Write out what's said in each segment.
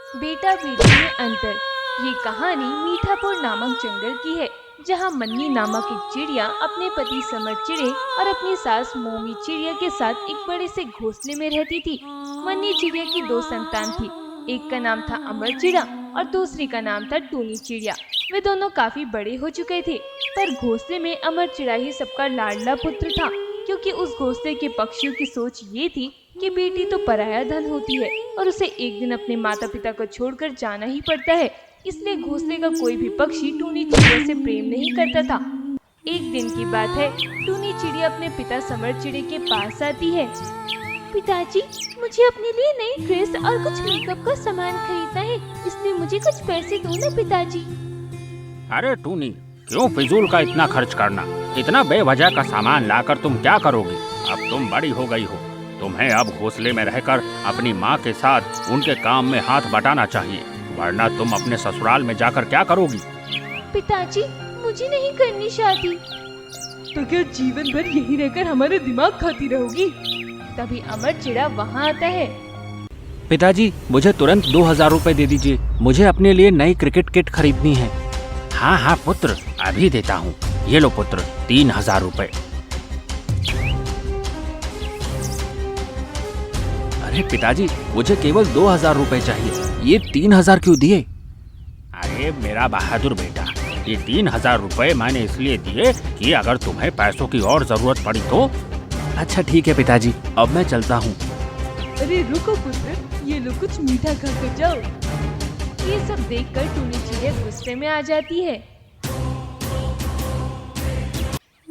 बेटा बेटी में अंतर। ये कहानी मीठापुर नामक जंगल की है, जहाँ मन्नी नामक एक चिड़िया अपने पति समर चिड़े और अपनी सास मोमी चिड़िया के साथ एक बड़े से घोंसले में रहती थी। मन्नी चिड़िया की दो संतान थी। एक का नाम था अमर चिड़ा और दूसरी का नाम था टूनी चिड़िया। वे दोनों काफी बड़े हो चुके थे, पर घोंसले में अमर चिड़ा ही सबका लाडला पुत्र था, क्योंकि उस घोंसले के पक्षियों की सोच ये थी कि बेटी तो पराया धन होती है और उसे एक दिन अपने माता पिता को छोड़कर जाना ही पड़ता है। इसलिए घोंसले का कोई भी पक्षी टूनी चिड़िया से प्रेम नहीं करता था। एक दिन की बात है, टूनी चिड़िया अपने पिता समर चिड़े के पास आती है। पिताजी, मुझे अपने लिए नई ड्रेस और कुछ मेकअप का सामान खरीदना है, इसलिए मुझे कुछ पैसे दो ना पिताजी। अरे टूनी, क्यों फिजूल का इतना खर्च करना? इतना बेवजह का सामान लाकर तुम क्या करोगी? अब तुम बड़ी हो गई हो, तुम्हें अब घोंसले में रहकर अपनी माँ के साथ उनके काम में हाथ बटाना चाहिए, वरना तुम अपने ससुराल में जाकर क्या करोगी? पिताजी, मुझे नहीं करनी शादी। तो क्या जीवन भर यही रहकर हमारा दिमाग खाती रहोगी? तभी अमर चिड़ा वहाँ आता है। पिताजी, मुझे तुरंत 2000 रुपए दे दीजिए, मुझे अपने लिए नई क्रिकेट किट खरीदनी है। हाँ हाँ पुत्र, अभी देता हूँ। ये लो पुत्र, 3000 रुपए। अरे पिताजी, मुझे केवल 2000 रुपए चाहिए, ये 3000 क्यों दिए? अरे मेरा बहादुर बेटा, ये 3000 रुपए मैंने इसलिए दिए कि अगर तुम्हें पैसों की और जरूरत पड़ी तो। अच्छा ठीक है पिताजी, अब मैं चलता हूँ। अरे रुको पुत्र, ये लो कुछ मीठा खाकर जाओ। ये सब देखकर टूनी चिड़िया गुस्से में आ जाती है।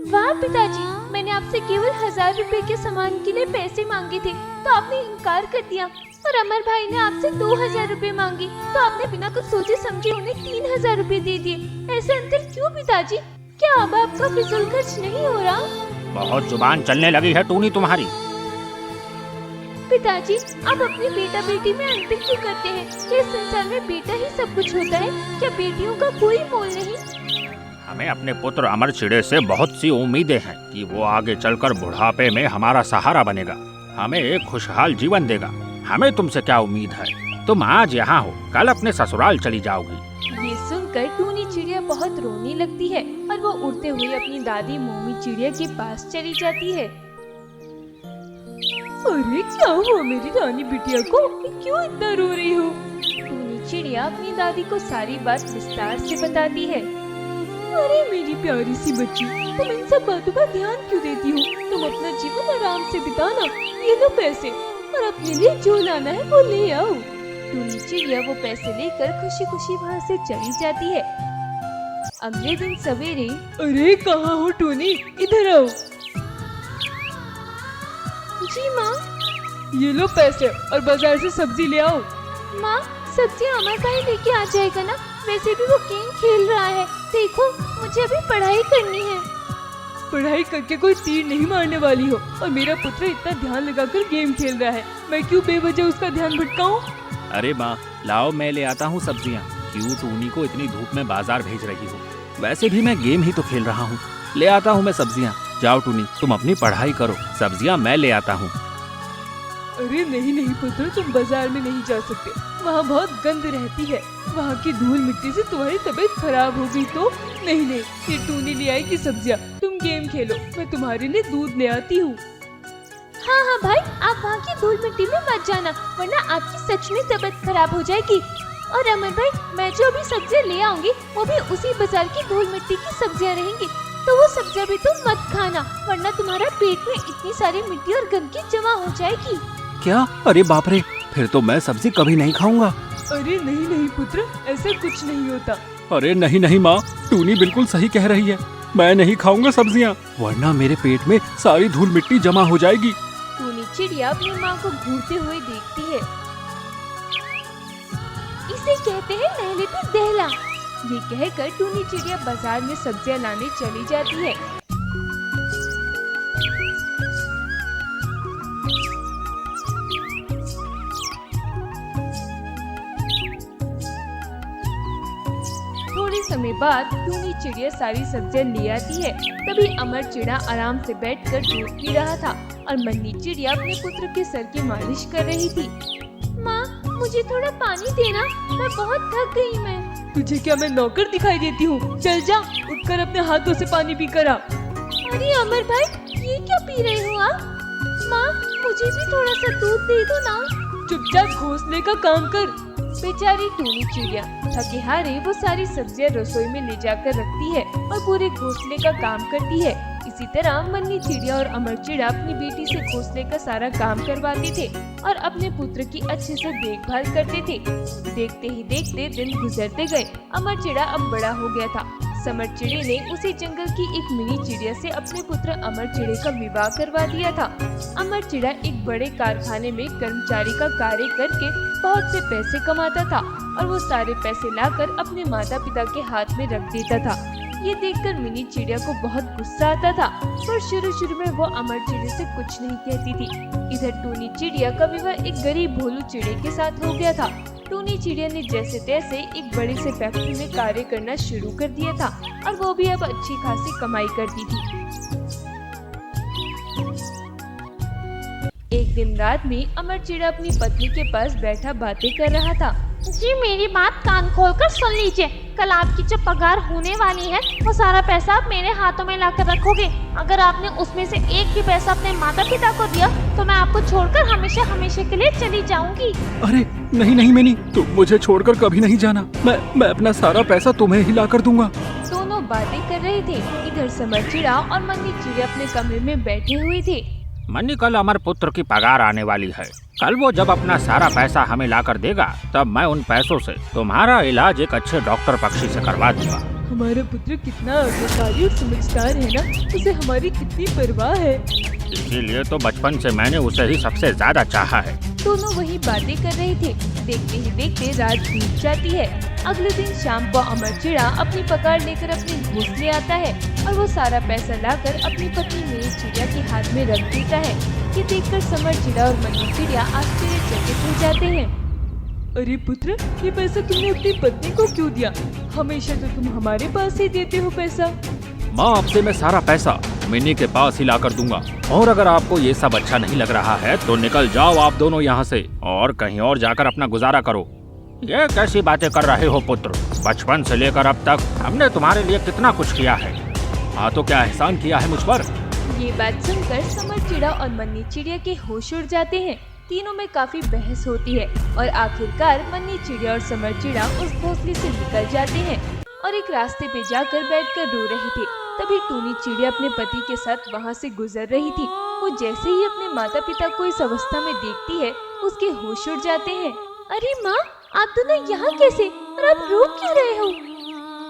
वाह पिताजी, मैंने आपसे केवल 1000 रुपए के सामान के लिए पैसे मांगे थे, तो आपने इनकार कर दिया। और अमर भाई ने आपसे 2000 रुपए मांगे, तो आपने बिना कुछ सोचे समझे उन्हें 3000 रुपए दे दिए। ऐसे अंतर क्यों पिताजी? क्या अब आपका फिजूल खर्च नहीं हो रहा? बहुत जुबान चलने लगी है टूनी तुम्हारी। पिताजी, आप अपने बेटा बेटी में अंतर क्यों करते हैं? क्या इस संसार में बेटा ही सब कुछ होता है? क्या बेटियों का कोई मोल नहीं? हमें अपने पुत्र अमर चिड़े से बहुत सी उम्मीदें हैं कि वो आगे चलकर बुढ़ापे में हमारा सहारा बनेगा, हमें एक खुशहाल जीवन देगा। हमें तुमसे क्या उम्मीद है? तुम आज यहाँ हो, कल अपने ससुराल चली जाओगी। ये सुनकर टूनी चिड़िया बहुत रोने लगती है और वो उड़ते हुए अपनी दादी मोमी चिड़िया के पास चली जाती है। अरे क्या हुआ मेरी रानी बिटिया को? क्यों इतना रो रही हो? टूनी चिड़िया अपनी दादी को सारी बात विस्तार से बताती है। अरे मेरी प्यारी सी बच्ची, तुम इन सब बातों पर ध्यान क्यों देती हो? तुम अपना जीवन आराम से बिताना। ये लो पैसे, और अपने लिए जो लाना है वो ले आओ। टूनी चिड़िया वो पैसे लेकर खुशी खुशी वहाँ से चली जाती है। अगले दिन सवेरे। अरे कहाँ हो टूनी, इधर आओ। जी माँ। ये लो पैसे और बाजार से सब्जी ले आओ। माँ, सब्जी अमर भाई लेके आ जाएगा ना? वैसे भी वो गेम खेल रहा है। देखो, मुझे अभी पढ़ाई करनी है। पढ़ाई करके कोई तीर नहीं मारने वाली हो, और मेरा पुत्र इतना ध्यान लगाकर गेम खेल रहा है, मैं क्यों बेवजह उसका ध्यान भटकाऊं? अरे माँ, लाओ मैं ले आता हूँ सब्जियाँ। क्यों टूनी को इतनी धूप में बाजार भेज रही हो? वैसे भी मैं गेम ही तो खेल रहा हूँ। ले आता हूँ मैं सब्जियाँ। जाओ टूनी, तुम अपनी पढ़ाई करो, सब्जियाँ मैं ले आता हूँ। अरे नहीं नहीं पुत्र, तुम बाजार में नहीं जा सकते, वहाँ बहुत गंद रहती है। वहाँ की धूल मिट्टी से तुम्हारी तबीयत खराब होगी तो। नहीं नहीं, ये टूनी ले आएगी सब्जियाँ, तुम गेम खेलो, मैं तुम्हारे लिए दूध ले आती हूँ। हाँ हाँ भाई, आप वहाँ की धूल मिट्टी में मत जाना, वरना आपकी सच में तबीयत खराब हो जाएगी। और अमर भाई, मैं जो अभी सब्जियाँ ले आऊंगी वो भी उसी बाजार की धूल मिट्टी की सब्जियाँ रहेंगी, तो वो सब्जियाँ भी तुम मत खाना, वरना तुम्हारा पेट में इतनी सारी मिट्टी और गंदगी जमा हो जाएगी। क्या? अरे बाप रे, फिर तो मैं सब्जी कभी नहीं खाऊंगा। अरे नहीं नहीं पुत्र, ऐसा कुछ नहीं होता। अरे नहीं नहीं माँ, टूनी बिल्कुल सही कह रही है, मैं नहीं खाऊंगा सब्जियाँ, वरना मेरे पेट में सारी धूल मिट्टी जमा हो जाएगी। टूनी चिड़िया अपनी माँ को घूरते हुए देखती है। इसे कहते हैं नहले पे दहला। ये कहकर टूनी चिड़िया बाजार में सब्जियाँ लाने चली जाती है। थोड़े समय बाद टूनी चिड़िया सारी सब्जियाँ ले आती है। तभी अमर चिड़ा आराम से बैठकर दूध पी रहा था और मन्नी चिड़िया अपने पुत्र के सर की मालिश कर रही थी। माँ, मुझे थोड़ा पानी देना, मैं बहुत थक गई मैं। तुझे क्या मैं नौकर दिखाई देती हूँ? चल जा, उठकर अपने हाथों से पानी पी कर आ। अरे अमर भाई, ये क्या पी रहे हो आप? माँ, मुझे भी थोड़ा सा दूध दे दो ना। चुपचाप घोंसले का काम कर। बेचारी टूनी चिड़िया थके हारे वो सारी सब्जियां रसोई में ले जाकर रखती है और पूरे घोंसले का काम करती है। इसी तरह मन्नी चिड़िया और अमर चिड़ा अपनी बेटी से घोंसले का सारा काम करवाते थे और अपने पुत्र की अच्छे से देखभाल करते थे। देखते ही देखते दिन गुजरते गए। अमर चिड़ा अब बड़ा हो गया था। समर चिड़े ने उसी जंगल की एक मिनी चिड़िया से अपने पुत्र अमर चिड़े का विवाह करवा दिया था। अमर चिड़ा एक बड़े कारखाने में कर्मचारी का कार्य करके बहुत से पैसे कमाता था और वो सारे पैसे लाकर अपने माता पिता के हाथ में रख देता था। ये देखकर मिनी चिड़िया को बहुत गुस्सा आता था, पर शुरू में वो अमर चिड़े से कुछ नहीं कहती थी। इधर टूनी चिड़िया का विवाह एक गरीब भोलू चिड़े के साथ हो गया था। टूनी चिड़िया ने जैसे तैसे एक बड़ी से फैक्ट्री में कार्य करना शुरू कर दिया था और वो भी अब अच्छी खासी कमाई करती थी। एक दिन रात में अमर चिड़ा अपनी पत्नी के पास बैठा बातें कर रहा था। जी, मेरी बात कान खोलकर सुन लीजिए। कल आपकी जो पगार होने वाली है वो सारा पैसा आप मेरे हाथों में लाकर रखोगे। अगर आपने उसमें से एक भी पैसा अपने माता पिता को दिया तो मैं आपको छोड़कर हमेशा हमेशा के लिए चली जाऊंगी। अरे नहीं नहीं मिनी, तुम मुझे छोड़कर कभी नहीं जाना। मैं अपना सारा पैसा तुम्हें ही लाकर दूंगा। दोनों बातें कर रहे थे। इधर समर चिड़ा और मन्नी चिड़िया अपने कमरे में बैठे हुए थे। मन्नी, कल अमर पुत्र की पगार आने वाली है। कल वो जब अपना सारा पैसा हमें लाकर देगा तब मैं उन पैसों से तुम्हारा इलाज एक अच्छे डॉक्टर पक्षी से करवा दूंगा। हमारा पुत्र कितना आज्ञाकारी और समझदार है ना, उसे हमारी कितनी परवाह है। इसीलिए तो बचपन से मैंने उसे ही सबसे ज्यादा चाहा है। दोनों वही बातें कर रहे थे। देखते ही देखते रात बीत जाती है। अगले दिन शाम को अमर चिड़ा अपनी पगार लेकर अपने घोंसले आता है और वो सारा पैसा लाकर अपनी पत्नी मिनी चिड़िया के हाथ में रख देता है। ये देखकर समर चिड़ा और मन्नी चिड़िया आश्चर्यचकित हो जाते हैं। अरे पुत्र, ये पैसा तुमने अपनी पत्नी को क्यों दिया? हमेशा तो तुम हमारे पास ही देते हो पैसा। माँ, अब से मैं सारा पैसा मिनी के पास ही लाकर दूंगा। और अगर आपको ये सब अच्छा नहीं लग रहा है तो निकल जाओ आप दोनों यहाँ से और कहीं और जाकर अपना गुजारा करो। ये कैसी बातें कर रहे हो पुत्र? बचपन से लेकर अब तक हमने तुम्हारे लिए कितना कुछ किया है। हाँ, तो क्या एहसान किया है मुझ पर? ये बात सुनकर समर चिड़ा और मन्नी चिड़िया के होश उड़ जाते हैं। तीनों में काफी बहस होती है और आखिरकार मन्नी चिड़िया और समर चिड़ा उस घोंसले से निकल जाते हैं और एक रास्ते पे जाकर बैठकर रो रहे थे। तभी टूनी चिड़िया अपने पति के साथ वहाँ से गुजर रही थी। वो जैसे ही अपने माता पिता को इस अवस्था में देखती है, उसके होश उड़ जाते हैं। अरे माँ, आप दोनों यहाँ कैसे और आप रो क्यों रहे हो?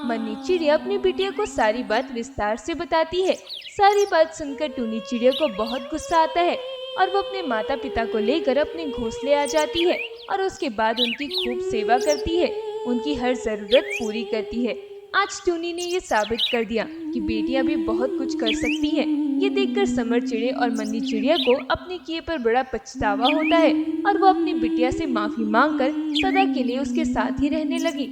मन्नी चिड़िया अपनी बिटिया को सारी बात विस्तार से बताती है। सारी बात सुनकर टूनी चिड़िया को बहुत गुस्सा आता है और वो अपने माता पिता को लेकर अपने घोंसले आ जाती है और उसके बाद उनकी खूब सेवा करती है, उनकी हर जरूरत पूरी करती है। आज टूनी ने ये साबित कर दिया कि बेटियां भी बहुत कुछ कर सकती हैं। ये देखकर समर चिड़े और मन्नी चिड़िया को अपने किए पर बड़ा पछतावा होता है और वो अपनी बिटिया से माफी मांगकर सदा के लिए उसके साथ ही रहने लगी।